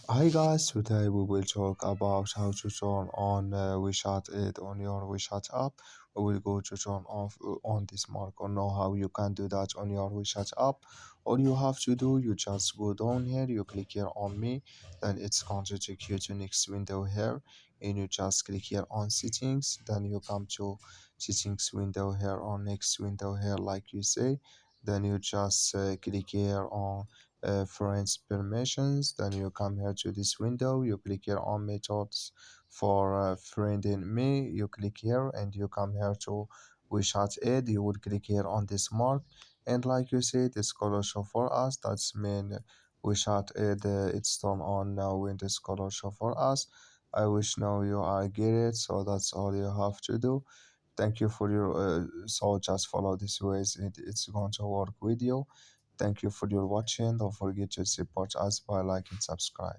Hi guys, today we will talk about how to turn on WeChat it on your WeChat app. We will go to turn off on this mark or know how you can do that on your WeChat app. All you have to do, you just go down here, you click here on me, then it's going to take you to next window here, and you just click here on settings, then you come to settings window here or next window here like you say, then you just click here on friends permissions, then you come here to this window, you click here on methods for friending me, you click here and you come here to WeChat aid, you would click here on this mark, and like you see this color show for us, that's mean WeChat aid it's turned on now when this color show for us. I wish now you are get it, so that's all you have to do. Thank you for your so just follow this ways, it's going to work with you. Thank you for your watching. Don't forget to support us by like and subscribe.